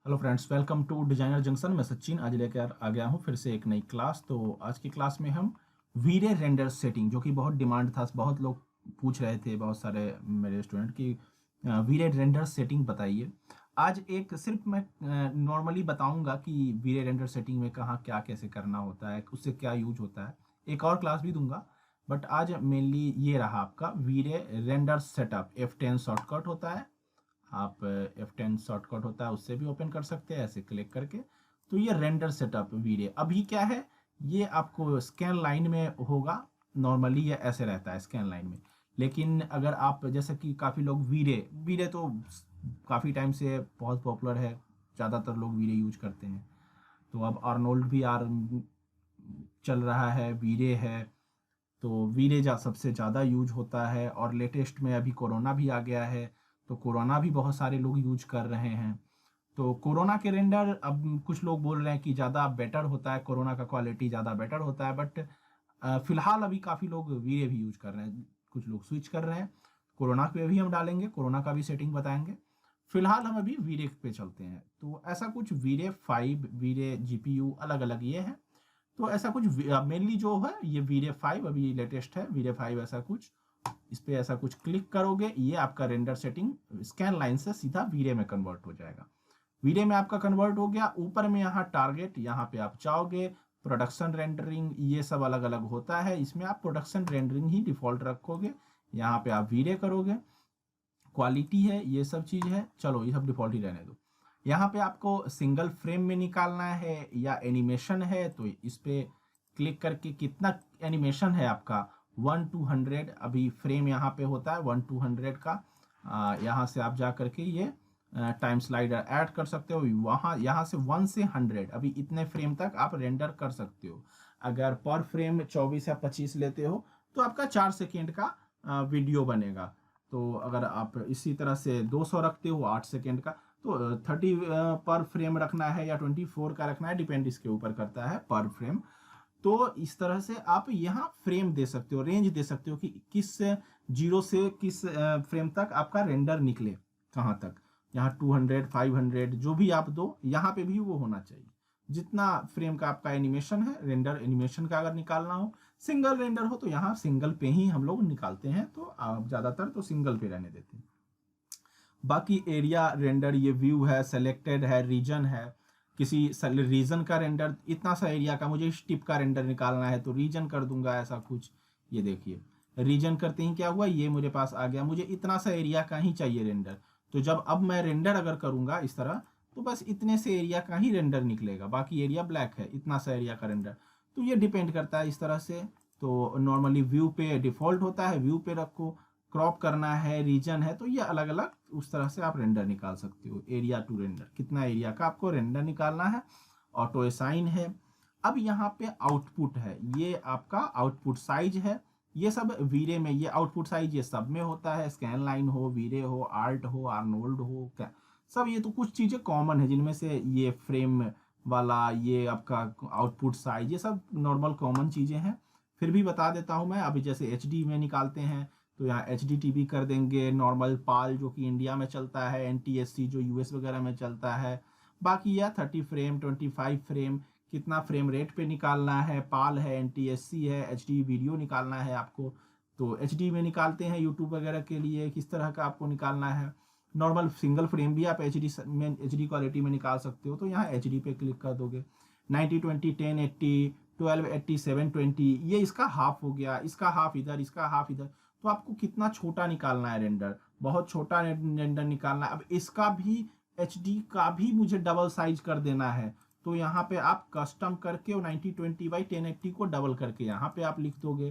Hello friends, welcome to designer junction. मैं सचिन आज लेकर आ गया हूँ फिर से एक नई क्लास। तो आज की क्लास में हम वीरे रेंडर सेटिंग, जो कि बहुत डिमांड था, बहुत लोग पूछ रहे थे, बहुत सारे मेरे स्टूडेंट की वीरे रेंडर सेटिंग बताइए। आज एक सिर्फ मैं नॉर्मली बताऊंगा कि वीरे रेंडर सेटिंग में कहाँ क्या कैसे करना होता है, उससे क्या यूज होता है। एक और क्लास भी दूंगा, बट आज मेनली ये रहा आपका वीरे रेंडर सेटअप। F10 शॉर्टकट होता है, आप F10 शॉर्टकट होता है उससे भी ओपन कर सकते हैं ऐसे क्लिक करके। तो ये रेंडर सेटअप वीडियो अभी क्या है, ये आपको स्कैन लाइन में होगा। नॉर्मली ये ऐसे रहता है स्कैन लाइन में, लेकिन अगर आप जैसे कि काफ़ी लोग वीरे वीरे तो काफ़ी टाइम से बहुत पॉपुलर है, ज़्यादातर लोग वीरे यूज करते हैं। तो अब आर्नोल्ड भी चल रहा है, वीरे है। तो वीरे सबसे ज़्यादा यूज होता है, और लेटेस्ट में अभी कोरोना भी आ गया है, तो कोरोना भी बहुत सारे लोग यूज कर रहे हैं। तो कोरोना के रेंडर अब कुछ लोग बोल रहे हैं कि ज़्यादा बेटर होता है, कोरोना का क्वालिटी ज़्यादा बेटर होता है, बट फिलहाल अभी काफ़ी लोग वीरे भी यूज कर रहे हैं, कुछ लोग स्विच कर रहे हैं। कोरोना पे भी हम डालेंगे, कोरोना का भी सेटिंग बताएंगे। फिलहाल हम अभी वीरे पे चलते हैं। तो ऐसा कुछ वीरे 5, वीरे जीपीयू अलग अलग ये है। तो ऐसा कुछ मेनली जो है ये वीरे 5 अभी लेटेस्ट है, वीरे 5 ऐसा कुछ। इस पे ऐसा कुछ क्लिक करोगे, ये आपका रेंडर सेटिंग स्कैन लाइन से सीधा वीरे में कन्वर्ट हो जाएगा। वीरे में आपका कन्वर्ट हो गया। ऊपर में यहाँ टारगेट, यहाँ पे आप चाहोगे प्रोडक्शन रेंडरिंग, ये सब अलग अलग होता है। इसमें आप प्रोडक्शन रेंडरिंग ही डिफॉल्ट रखोगे, यहाँ पे आप वीरे करोगे। क्वालिटी है, ये सब चीज है, चलो ये सब डिफॉल्ट ही रहने दो। यहाँ पे आपको सिंगल फ्रेम में निकालना है या एनिमेशन है, तो इस पे क्लिक करके कितना एनिमेशन है आपका 1 to 100 अभी फ्रेम यहाँ पे होता है 1 to 100 का। यहाँ से आप जा करके ये टाइम स्लाइडर ऐड कर सकते हो। वहाँ यहाँ से 1 से 100 अभी इतने फ्रेम तक आप रेंडर कर सकते हो। अगर पर फ्रेम 24 या 25 लेते हो तो आपका 4 सेकेंड का वीडियो बनेगा। तो अगर आप इसी तरह से 200 रखते हो 8 सेकेंड का, तो 30 पर फ्रेम रखना है या 24 का रखना है, डिपेंड इसके ऊपर करता है पर फ्रेम। तो इस तरह से आप यहाँ फ्रेम दे सकते हो, रेंज दे सकते हो कि किस जीरो से किस फ्रेम तक आपका रेंडर निकले, कहाँ तक। यहाँ 200 500 जो भी आप दो, यहाँ पे भी वो होना चाहिए। जितना फ्रेम का आपका एनिमेशन है, रेंडर एनिमेशन का अगर निकालना हो, सिंगल रेंडर हो तो यहाँ सिंगल पे ही हम लोग निकालते हैं। तो आप ज़्यादातर तो सिंगल पे रहने देते हैं। बाकी एरिया रेंडर, ये व्यू है, सेलेक्टेड है, रीजन है। किसी रीजन का रेंडर, इतना सा एरिया का मुझे इस टिप का रेंडर निकालना है तो रीजन कर दूंगा, ऐसा कुछ। ये देखिए रीजन करते ही क्या हुआ, ये मेरे पास आ गया, मुझे इतना सा एरिया का ही चाहिए रेंडर। तो जब अब मैं रेंडर अगर करूंगा इस तरह, तो बस इतने से एरिया का ही रेंडर निकलेगा, बाकी एरिया ब्लैक है, इतना सा एरिया का रेंडर। तो ये डिपेंड करता है इस तरह से। तो नॉर्मली व्यू पे डिफॉल्ट होता है, व्यू पे रखो। क्रॉप करना है, रीजन है, तो ये अलग अलग उस तरह से आप रेंडर निकाल सकते हो। एरिया टू रेंडर, कितना एरिया का आपको रेंडर निकालना है। ऑटो असाइन है। अब यहाँ पे आउटपुट है, ये आपका आउटपुट साइज है। ये सब वीरे में, ये आउटपुट साइज ये सब में होता है। स्कैन लाइन हो, वीरे हो, आर्ट हो, आर्नोल्ड हो, क्या सब, ये तो कुछ चीजें कॉमन है जिनमें से ये फ्रेम वाला, ये आपका आउटपुट साइज, ये सब नॉर्मल कॉमन चीजें हैं। फिर भी बता देता हूं मैं। अभी जैसे HD में निकालते हैं तो यहाँ HDTV कर देंगे, नॉर्मल पाल जो कि इंडिया में चलता है, NTSC जो US वगैरह में चलता है। बाकी यह 30 फ्रेम 25 फ्रेम, कितना फ्रेम रेट पे निकालना है, पाल है, NTSC है, HD वीडियो निकालना है आपको। तो HD में निकालते हैं यूट्यूब वगैरह के लिए, किस तरह का आपको निकालना है। नॉर्मल सिंगल फ्रेम भी आप HD क्वालिटी में निकाल सकते हो। तो यहाँ HD पे क्लिक कर दोगे। 90-20 1080 1280 720, ये इसका हाफ हो गया, इसका हाफ इधर, इसका हाफ इधर। तो आपको कितना छोटा निकालना है रेंडर, बहुत छोटा रेंडर निकालना है। अब इसका भी HD का भी मुझे डबल साइज कर देना है, तो यहाँ पे आप कस्टम करके 90-20 बाई 1080 को डबल करके यहाँ पे आप लिख दोगे।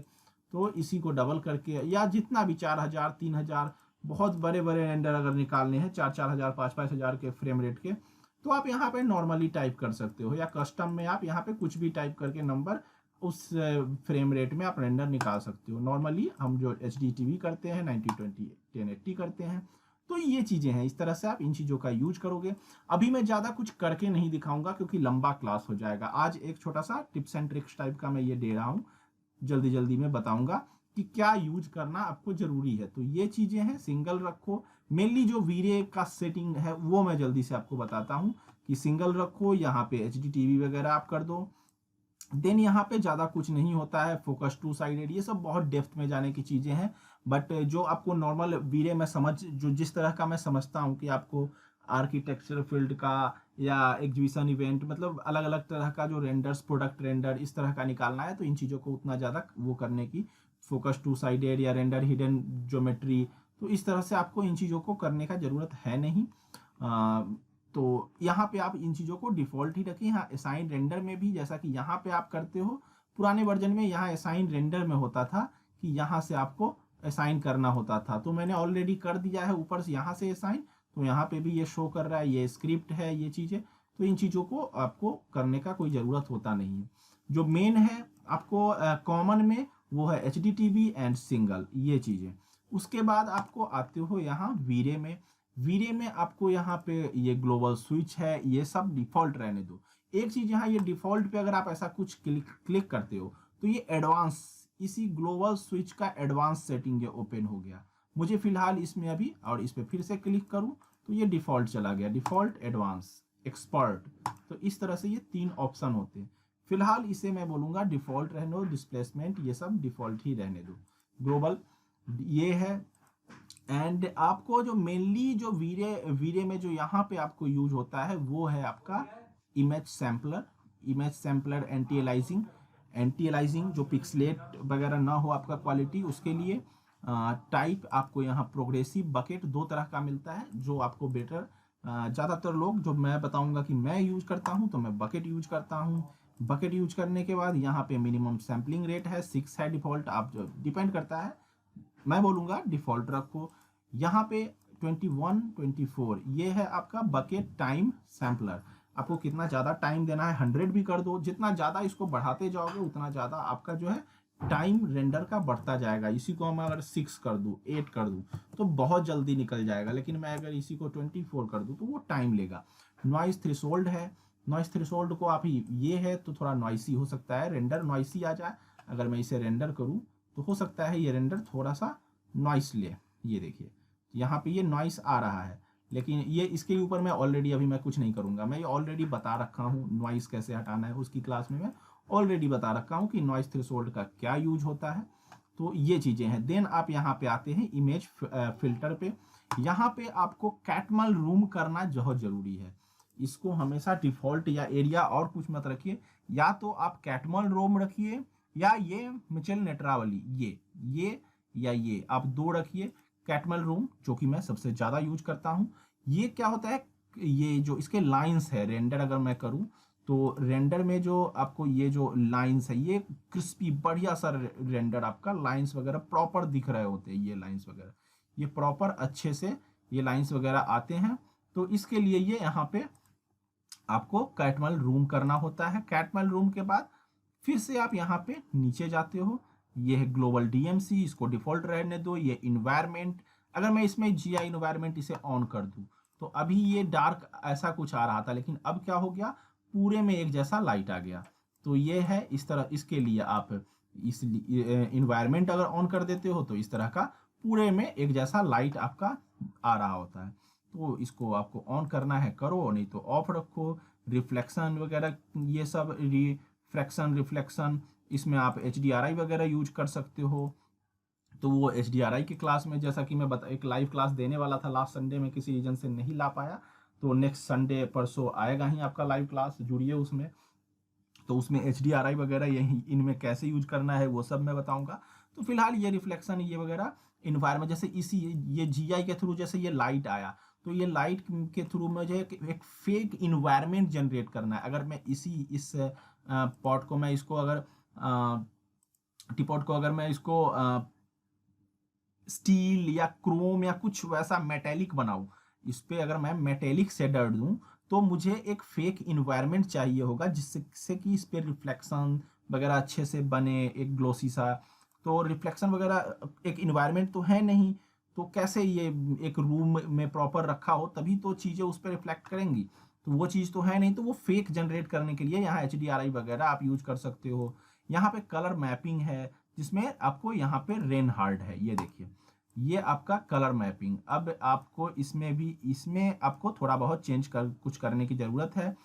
तो इसी को डबल करके, या जितना भी 4000 3000, बहुत बड़े बड़े रेंडर अगर निकालने हैं 4-4000 5-5000 के फ्रेम रेट के, तो आप यहाँ पे नॉर्मली टाइप कर सकते हो, या कस्टम में आप यहाँ पे कुछ भी टाइप करके नंबर उस फ्रेम रेट में आप रेंडर निकाल सकते हो। नॉर्मली हम जो HDTV करते हैं 90-20 1080 करते हैं। तो ये चीजें हैं, इस तरह से आप इन चीजों का यूज करोगे। अभी मैं ज्यादा कुछ करके नहीं दिखाऊंगा क्योंकि लंबा क्लास हो जाएगा। आज एक छोटा सा टिप्स एंड ट्रिक्स टाइप का मैं ये दे रहा हूँ, जल्दी जल्दी में बताऊंगा कि क्या यूज करना आपको जरूरी है। तो ये चीजें हैं, सिंगल रखो। मेनली जो वीरे का सेटिंग है वो मैं जल्दी से आपको बताता हूँ कि सिंगल रखो, यहाँ पे HDTV वगैरह आप कर दो। देन यहाँ पे ज़्यादा कुछ नहीं होता है, फोकस टू साइडेड, ये सब बहुत डेप्थ में जाने की चीज़ें हैं। बट जो आपको नॉर्मल वीरे में जो जिस तरह का मैं समझता हूँ कि आपको आर्किटेक्चर फील्ड का या एग्जीबिशन इवेंट, मतलब अलग अलग तरह का जो रेंडर्स, प्रोडक्ट रेंडर इस तरह का निकालना है, तो इन चीज़ों को उतना ज़्यादा वो करने की, फोकस टू साइडेड या रेंडर हिडन ज्योमेट्री, तो इस तरह से आपको इन चीज़ों को करने का ज़रूरत है नहीं। तो यहाँ पे आप इन चीज़ों को डिफ़ॉल्ट ही रखें। यहाँ असाइन रेंडर में भी जैसा कि यहाँ पे आप करते हो, पुराने वर्जन में यहाँ असाइन रेंडर में होता था कि यहाँ से आपको असाइन करना होता था, तो मैंने ऑलरेडी कर दिया है ऊपर से यहाँ से असाइन, तो यहाँ पे भी ये शो कर रहा है, ये स्क्रिप्ट है, ये चीज़ें, तो इन चीज़ों को आपको करने का कोई ज़रूरत होता नहीं है। जो मेन है आपको कॉमन में, वो है HDTV एंड सिंगल, ये चीज़ें। उसके बाद आपको आते हो यहाँ वीरे में। वीरे में आपको यहाँ पे ये ग्लोबल स्विच है, ये सब डिफ़ॉल्ट रहने दो। एक चीज़ यहाँ, ये डिफ़ॉल्ट पे अगर आप ऐसा कुछ क्लिक करते हो तो ये एडवांस, इसी ग्लोबल स्विच का एडवांस सेटिंग ये ओपन हो गया। मुझे फिलहाल इसमें अभी, और इस पर फिर से क्लिक करूँ तो ये डिफ़ॉल्ट चला गया, डिफ़ॉल्ट, एडवांस, एक्सपर्ट। तो इस तरह से ये 3 ऑप्शन होते हैं। फिलहाल इसे मैं बोलूँगा डिफ़ॉल्ट रहने दो, डिस्प्लेसमेंट ये सब डिफ़ॉल्ट ही रहने दो। ग्लोबल ये है। एंड आपको जो मेनली जो वीरे में जो यहाँ पे आपको यूज होता है, वो है आपका image sampler. Image sampler anti aliasing जो पिक्सलेट वगैरह ना हो आपका क्वालिटी, उसके लिए टाइप आपको यहाँ प्रोग्रेसिव बकेट 2 तरह का मिलता है, जो आपको बेटर, ज़्यादातर लोग, जो मैं बताऊंगा कि मैं यूज करता हूँ, तो मैं बकेट यूज करता हूँ। बकेट यूज करने के बाद यहाँ पे मिनिमम सैम्पलिंग रेट है 6 है डिफॉल्ट, आप जो डिपेंड करता है, मैं बोलूँगा डिफ़ॉल्ट रखो। यहाँ पे 21, 24 ये है आपका बकेट टाइम सैम्पलर। आपको कितना ज़्यादा टाइम देना है, 100 भी कर दो। जितना ज़्यादा इसको बढ़ाते जाओगे उतना ज़्यादा आपका जो है टाइम रेंडर का बढ़ता जाएगा। इसी को मैं अगर 6 कर दूँ, 8 कर दूँ, तो बहुत जल्दी निकल जाएगा। लेकिन मैं अगर इसी को 24 कर दूँ तो वो टाइम लेगा। नॉइस थ्रेशोल्ड है, नॉइस थ्रेशोल्ड को आप ये है तो थोड़ा नॉइसी हो सकता है, रेंडर नॉइसी आ जाए। अगर मैं इसे रेंडर करूँ तो हो सकता है ये रेंडर थोड़ा सा नॉइस ले। ये देखिए यहाँ पे ये नॉइस आ रहा है, लेकिन ये इसके ऊपर मैं ऑलरेडी अभी मैं कुछ नहीं करूँगा। मैं ये ऑलरेडी बता रखा हूँ नॉइस कैसे हटाना है, उसकी क्लास में मैं ऑलरेडी बता रखा हूँ कि नॉइस थ्रेशोल्ड का क्या यूज होता है। तो ये चीज़ें हैं। देन आप यहाँ पे आते हैं इमेज फिल्टर पे। यहाँ पे आपको कैटमल रूम करना बहुत ज़रूरी है। इसको हमेशा डिफ़ॉल्ट या एरिया और कुछ मत रखिए, या तो आप कैटमल रूम रखिए, या ये मिचेल नेट्रावली, ये या ये आप 2 रखिए। कैटमल रूम जो कि मैं सबसे ज़्यादा यूज करता हूँ। ये क्या होता है, ये जो इसके लाइंस है, रेंडर अगर मैं करूँ तो रेंडर में जो आपको ये जो लाइंस है, ये क्रिस्पी बढ़िया सा रेंडर, आपका लाइंस वगैरह प्रॉपर दिख रहे होते हैं। ये लाइंस वगैरह ये प्रॉपर अच्छे से ये लाइंस वगैरह आते हैं। तो इसके लिए ये यहाँ पे आपको कैटमल रूम करना होता है। कैटमल रूम के बाद फिर से आप यहाँ पे नीचे जाते हो, ये है ग्लोबल DMC, इसको डिफॉल्ट रहने दो। ये इन्वायरमेंट, अगर मैं इसमें GI इन्वायरमेंट इसे ऑन कर दूं तो अभी ये डार्क ऐसा कुछ आ रहा था, लेकिन अब क्या हो गया, पूरे में एक जैसा लाइट आ गया। तो ये है इस तरह। इसके लिए आप इस इन्वायरमेंट अगर ऑन कर देते हो तो इस तरह का पूरे में एक जैसा लाइट आपका आ रहा होता है। तो इसको आपको ऑन करना है करो, नहीं तो ऑफ रखो। रिफ्लेक्शन वगैरह ये सब, फ्रैक्शन, रिफ्लेक्शन, इसमें आप HDRI वगैरह यूज कर सकते हो। तो वो HDRI की क्लास में, जैसा कि मैं एक लाइव क्लास देने वाला था लास्ट संडे में, किसी रीजन से नहीं ला पाया, तो नेक्स्ट संडे परसों आएगा ही आपका लाइव क्लास, जुड़िए उसमें। तो उसमें HDRI वगैरह यही इनमें कैसे यूज करना है वो सब मैं बताऊंगा। तो फिलहाल ये रिफ्लेक्शन ये वगैरह इन्वायरमेंट, जैसे इसी ये GI के थ्रू जैसे ये लाइट आया, तो ये लाइट के थ्रू मुझे एक फेक इन्वायरमेंट जनरेट करना है। अगर मैं इस पॉट को मैं इसको अगर टीपॉट को अगर मैं इसको स्टील या क्रोम या कुछ वैसा मेटेलिक बनाऊं, इस पे अगर मैं मेटेलिक शेडर दूं, तो मुझे एक फेक इन्वायरमेंट चाहिए होगा जिससे कि इस पे रिफ्लेक्शन वगैरह अच्छे से बने, एक ग्लोसी सा। तो रिफ्लेक्शन वगैरह एक इन्वायरमेंट तो है नहीं, तो कैसे ये एक रूम में प्रॉपर रखा हो तभी तो चीज़ें उस पर रिफ्लेक्ट करेंगी। तो वो चीज़ तो है नहीं, तो वो फेक जनरेट करने के लिए यहाँ HDRI वगैरह आप यूज कर सकते हो। यहाँ पे कलर मैपिंग है, जिसमें आपको यहाँ पे रेन हार्ड है, ये देखिए ये आपका कलर मैपिंग। अब आपको इसमें आपको थोड़ा बहुत कुछ करने की ज़रूरत है।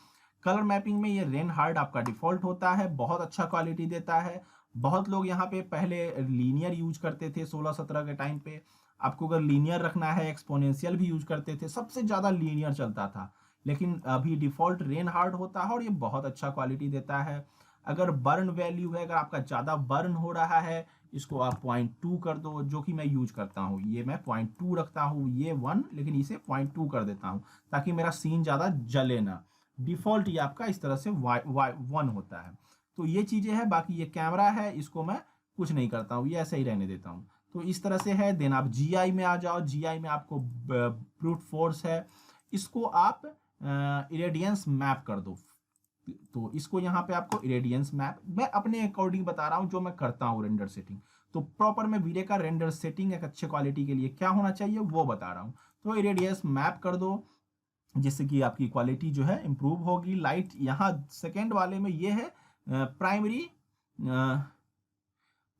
कलर मैपिंग में ये रेनहार्ड आपका डिफ़ॉल्ट होता है, बहुत अच्छा क्वालिटी देता है। बहुत लोग यहाँ पे पहले लीनियर यूज़ करते थे 16-17 के टाइम पे। आपको अगर लीनियर रखना है, एक्सपोनेंशियल भी यूज़ करते थे, सबसे ज़्यादा लीनियर चलता था। लेकिन अभी डिफ़ॉल्ट रेनहार्ड होता है और ये बहुत अच्छा क्वालिटी देता है। अगर बर्न वैल्यू है, अगर आपका ज़्यादा बर्न हो रहा है, इसको आप 0.2 कर दो, जो कि मैं यूज करता हूँ। ये मैं 0.2 रखता हूँ, ये 1, लेकिन इसे 0.2 कर देता हूँ ताकि मेरा सीन ज़्यादा जले ना। डिफ़ॉल्ट ये आपका इस तरह से 1 होता है। तो ये चीज़ें हैं। बाकी ये कैमरा है, इसको मैं कुछ नहीं करता हूँ, ये ऐसे ही रहने देता हूँ। तो इस तरह से है। देन आप जीआई में आ जाओ। जीआई में आपको ब्रूट फोर्स है, इसको आप इरेडियंस मैप कर दो। तो इसको यहाँ पे आपको इरेडियंस मैप, मैं अपने अकॉर्डिंग बता रहा हूँ जो मैं करता हूँ रेंडर सेटिंग। तो प्रॉपर मैं वीडियो का रेंडर सेटिंग एक अच्छे क्वालिटी के लिए क्या होना चाहिए वो बता रहा हूँ। तो इरेडियंस मैप कर दो, जिससे कि आपकी क्वालिटी जो है इंप्रूव होगी। लाइट यहाँ सेकेंड वाले में ये है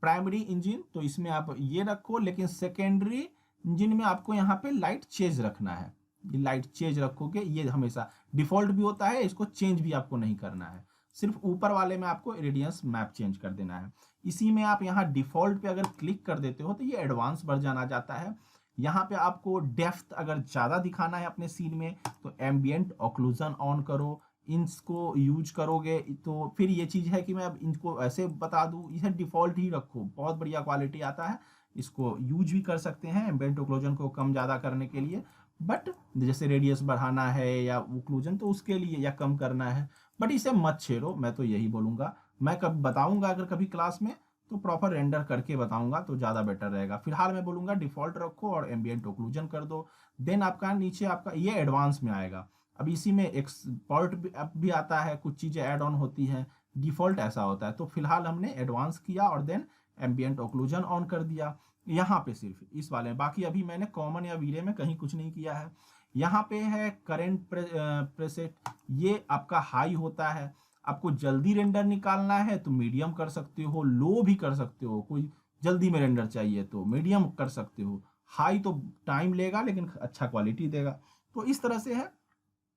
प्राइमरी इंजन, तो इसमें आप ये रखो। लेकिन सेकेंडरी इंजन में आपको यहाँ पे लाइट चेंज रखना है। ये लाइट चेंज रखोगे, ये हमेशा डिफॉल्ट भी होता है, इसको चेंज भी आपको नहीं करना है। सिर्फ ऊपर वाले में आपको इरेडियंस मैप चेंज कर देना है। इसी में आप यहाँ डिफॉल्ट पे अगर क्लिक कर देते हो तो ये एडवांस वर्जन आ जाता है। यहाँ पे आपको डेप्थ अगर ज़्यादा दिखाना है अपने सीन में तो एम्बियंट ऑक्लूजन ऑन करो। इनको यूज करोगे तो फिर ये चीज़ है कि मैं अब इनको ऐसे बता दूं, इसे डिफ़ॉल्ट ही रखो, बहुत बढ़िया क्वालिटी आता है। इसको यूज भी कर सकते हैं एम्बिएंट ओक्लूजन को कम ज़्यादा करने के लिए। बट जैसे रेडियस बढ़ाना है या ओक्लूजन तो उसके लिए, या कम करना है। बट इसे मत छेड़ो, मैं तो यही बोलूँगा। मैं कब बताऊँगा अगर कभी क्लास में तो प्रॉपर रेंडर करके बताऊँगा तो ज़्यादा बेटर रहेगा। फिलहाल मैं बोलूँगा डिफ़ॉल्ट रखो और एम्बिएंट ओक्लूजन कर दो। देन आपका नीचे आपका ये एडवांस में आएगा। अब इसी में एक्सपोर्ट भी आता है, कुछ चीज़ें ऐड ऑन होती हैं। डिफ़ॉल्ट ऐसा होता है। तो फिलहाल हमने एडवांस किया और देन एम्बिएंट ओक्लूजन ऑन कर दिया यहाँ पे, सिर्फ इस वाले में। बाकी अभी मैंने कॉमन या वीरे में कहीं कुछ नहीं किया है। यहाँ पे है करेंट प्रेसेट, ये आपका हाई होता है। आपको जल्दी रेंडर निकालना है तो मीडियम कर सकते हो, लो भी कर सकते हो। कोई जल्दी में रेंडर चाहिए तो मीडियम कर सकते हो। हाई तो टाइम लेगा लेकिन अच्छा क्वालिटी देगा। तो इस तरह से है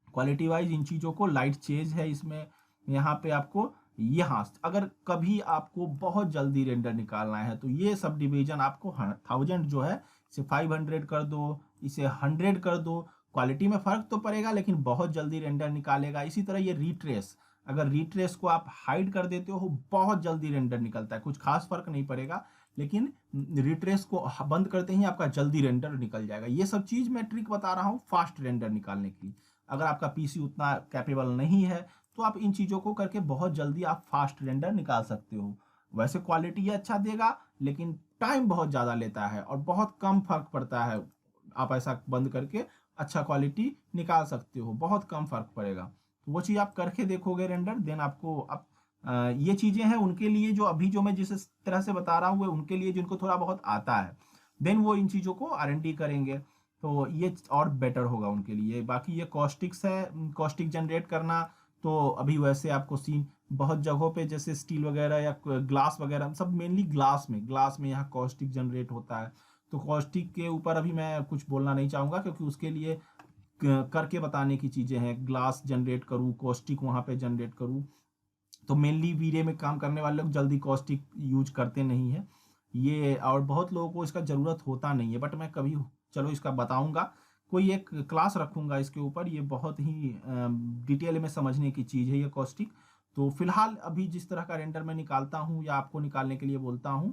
क्वालिटी वाइज इन चीज़ों को। लाइट चेंज है इसमें। यहाँ पे आपको यहाँ अगर कभी आपको बहुत जल्दी रेंडर निकालना है तो ये सब डिवीजन आपको 1000 जो है इसे 500 कर दो, इसे 100 कर दो। क्वालिटी में फर्क तो पड़ेगा लेकिन बहुत जल्दी रेंडर निकालेगा। इसी तरह ये रिट्रेस, अगर रिट्रेस को आप हाइड कर देते हो बहुत जल्दी रेंडर निकलता है, कुछ खास फर्क नहीं पड़ेगा। लेकिन रिट्रेस को बंद करते ही आपका जल्दी रेंडर निकल जाएगा। ये सब चीज़ मैं ट्रिक बता रहा हूँ फास्ट रेंडर निकालने के लिए। अगर आपका पीसी उतना कैपेबल नहीं है तो आप इन चीज़ों को करके बहुत जल्दी आप फास्ट रेंडर निकाल सकते हो। वैसे क्वालिटी अच्छा देगा लेकिन टाइम बहुत ज़्यादा लेता है और बहुत कम फर्क पड़ता है। आप ऐसा बंद करके अच्छा क्वालिटी निकाल सकते हो, बहुत कम फर्क पड़ेगा। तो वो चीज़ आप करके देखोगे रेंडर, देन आपको ये चीज़ें हैं उनके लिए जो अभी जो मैं जिस तरह से बता रहा हूँ, वो उनके लिए जिनको थोड़ा बहुत आता है। देन वो इन चीज़ों को R&D करेंगे तो ये और बेटर होगा उनके लिए। बाकी ये कॉस्टिक्स है, कॉस्टिक जनरेट करना। तो अभी वैसे आपको सीन बहुत जगहों पे जैसे स्टील वगैरह या ग्लास वगैरह, सब मेनली ग्लास में यहाँ कॉस्टिक जनरेट होता है। तो कॉस्टिक के ऊपर अभी मैं कुछ बोलना नहीं चाहूँगा क्योंकि उसके लिए करके बताने की चीज़ें हैं। ग्लास जनरेट करूँ, कॉस्टिक वहाँ पे जनरेट करूँ, तो मेनली वीरे में काम करने वाले लोग जल्दी कॉस्टिक यूज करते नहीं है ये, और बहुत लोगों को इसका ज़रूरत होता नहीं है। बट मैं कभी चलो इसका बताऊंगा, कोई एक क्लास रखूंगा इसके ऊपर। ये बहुत ही डिटेल में समझने की चीज़ है ये कॉस्टिक। तो फिलहाल अभी जिस तरह का रेंडर मैं निकालता हूँ या आपको निकालने के लिए बोलता हूँ,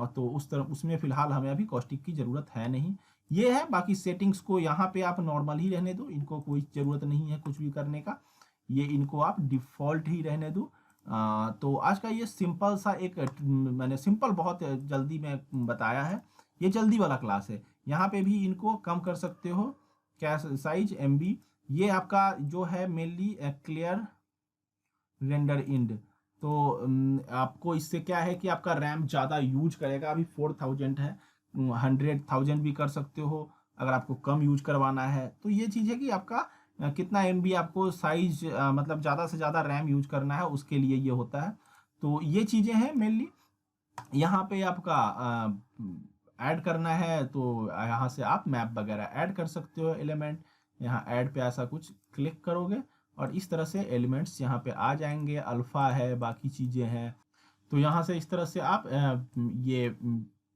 तो उस तरह उसमें फिलहाल हमें अभी कॉस्टिक की ज़रूरत है नहीं। ये है। बाकी सेटिंग्स को यहाँ पे आप नॉर्मल ही रहने दो, इनको कोई ज़रूरत नहीं है कुछ भी करने का। ये इनको आप डिफ़ॉल्ट ही रहने दो। तो आज का ये सिंपल सा एक मैंने सिंपल बहुत जल्दी में बताया है। ये जल्दी वाला क्लास है। यहाँ पे भी इनको कम कर सकते हो, कैश साइज MB। ये आपका जो है मेनली क्लियर रेंडर इंड। तो आपको इससे क्या है कि आपका रैम ज़्यादा यूज करेगा। अभी 4000 है, 100,000 भी कर सकते हो अगर आपको कम यूज करवाना है। तो ये चीज़ है कि आपका कितना MB आपको साइज मतलब ज़्यादा से ज़्यादा रैम यूज करना है, उसके लिए ये होता है। तो ये चीज़ें हैं मेनली। यहाँ पे आपका ऐड करना है तो यहाँ से आप मैप वगैरह ऐड कर सकते हो एलिमेंट। यहाँ ऐड पे ऐसा कुछ क्लिक करोगे और इस तरह से एलिमेंट्स यहाँ पे आ जाएंगे, अल्फ़ा है, बाकी चीज़ें हैं। तो यहाँ से इस तरह से आप ये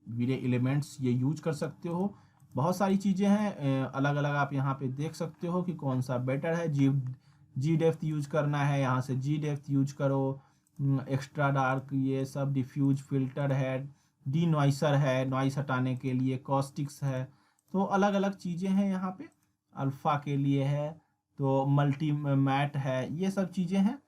वीरे एलिमेंट्स ये यूज कर सकते हो। बहुत सारी चीज़ें हैं अलग अलग, आप यहाँ पे देख सकते हो कि कौन सा बेटर है। जी डेप्थ यूज करना है, यहाँ से जी डेप्थ यूज करो। एक्स्ट्रा डार्क ये सब, डिफ्यूज फिल्टर है, डी नॉइसर है नॉइस हटाने के लिए, कॉस्टिक्स है। तो अलग अलग चीज़ें हैं यहाँ पे, अल्फ़ा के लिए है, तो मल्टी मैट है, ये सब चीज़ें हैं।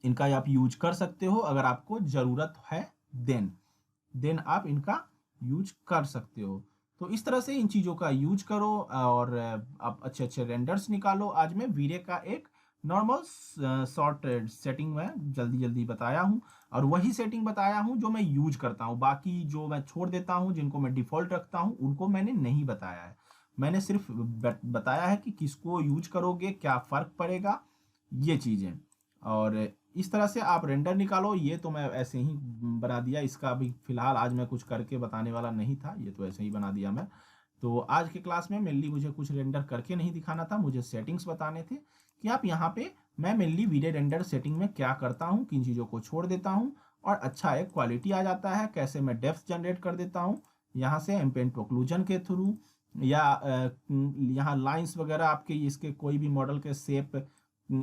इनका आप यूज कर सकते हो अगर आपको ज़रूरत है, देन आप इनका यूज कर सकते हो। तो इस तरह से इन चीज़ों का यूज करो और आप अच्छे अच्छे रेंडर्स निकालो। आज मैं वीरे का एक नॉर्मल शॉर्ट सेटिंग में जल्दी जल्दी बताया हूँ, और वही सेटिंग बताया हूँ जो मैं यूज करता हूँ। बाकी जो मैं छोड़ देता हूँ, जिनको मैं डिफ़ॉल्ट रखता हूँ, उनको मैंने नहीं बताया है। मैंने सिर्फ बताया है कि किसको यूज करोगे, क्या फ़र्क पड़ेगा, ये चीज़ें। और इस तरह से आप रेंडर निकालो। ये तो मैं ऐसे ही बना दिया, इसका अभी फ़िलहाल आज मैं कुछ करके बताने वाला नहीं था, ये तो ऐसे ही बना दिया मैं। तो आज के क्लास में मेनली मुझे कुछ रेंडर करके नहीं दिखाना था, मुझे सेटिंग्स बताने थे कि आप यहाँ पे मैं मेनली वीडियो रेंडर सेटिंग में क्या करता हूँ, किन चीज़ों को छोड़ देता हूँ और अच्छा एक क्वालिटी आ जाता है, कैसे मैं डेप्थ जनरेट कर देता हूँ यहाँ से एम्बिएंट ओक्लूजन के थ्रू, या यहाँ लाइंस वगैरह आपके इसके कोई भी मॉडल के शेप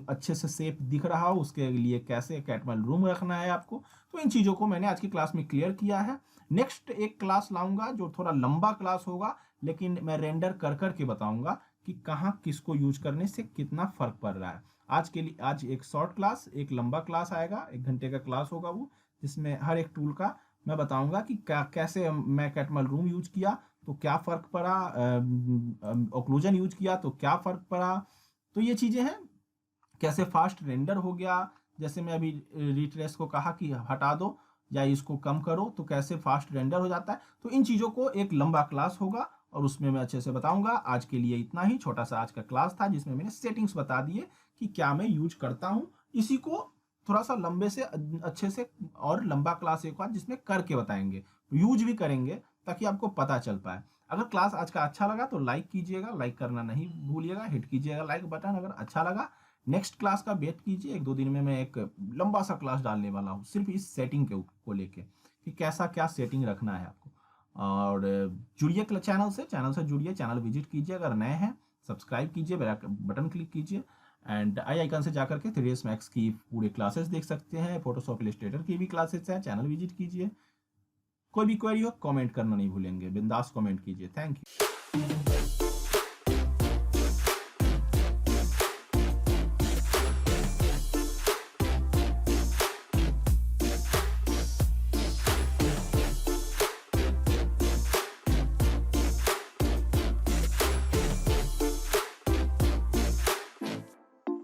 अच्छे से शेप दिख रहा हो, उसके लिए कैसे कैटमल रूम रखना है आपको। तो इन चीज़ों को मैंने आज की क्लास में क्लियर किया है। नेक्स्ट एक क्लास लाऊंगा जो थोड़ा लंबा क्लास होगा, लेकिन मैं रेंडर कर कर के बताऊंगा कि कहाँ किसको यूज करने से कितना फर्क पड़ रहा है। आज के लिए आज एक शॉर्ट क्लास, एक लंबा क्लास आएगा, 1 घंटे का क्लास होगा वो, जिसमें हर एक टूल का मैं बताऊंगा कि कैसे मैं कैटमल रूम यूज किया तो क्या फ़र्क पड़ा, ओक्लूजन यूज किया तो क्या फ़र्क पड़ा। तो ये चीज़ें हैं, कैसे फास्ट रेंडर हो गया, जैसे मैं अभी रिट्रेस को कहा कि हटा दो या इसको कम करो तो कैसे फास्ट रेंडर हो जाता है। तो इन चीज़ों को एक लंबा क्लास होगा और उसमें मैं अच्छे से बताऊंगा। आज के लिए इतना ही छोटा सा आज का क्लास था, जिसमें मैंने सेटिंग्स बता दिए कि क्या मैं यूज करता हूँ। इसी को थोड़ा सा लंबे से अच्छे से और लंबा क्लास एक बार जिसमें करके बताएंगे, यूज भी करेंगे ताकि आपको पता चल पाए। अगर क्लास आज का अच्छा लगा तो लाइक कीजिएगा, लाइक करना नहीं भूलिएगा, हिट कीजिएगा लाइक बटन अगर अच्छा लगा। नेक्स्ट क्लास का वेट कीजिए, 1-2 दिन में मैं एक लंबा सा क्लास डालने वाला हूँ सिर्फ इस सेटिंग के को लेके कि कैसा क्या सेटिंग रखना है आपको। और जुड़िए चैनल से जुड़िए, चैनल विजिट कीजिए, अगर नए हैं सब्सक्राइब कीजिए, बटन क्लिक कीजिए एंड आई आइकन से जाकर के 3ds मैक्स की पूरे क्लासेस देख सकते हैं। फोटोशॉप इलस्ट्रेटर की भी क्लासेस हैं, चैनल विजिट कीजिए। कोई भी क्वेरी हो कमेंट करना नहीं भूलेंगे, बिंदास कमेंट कीजिए। Thank you.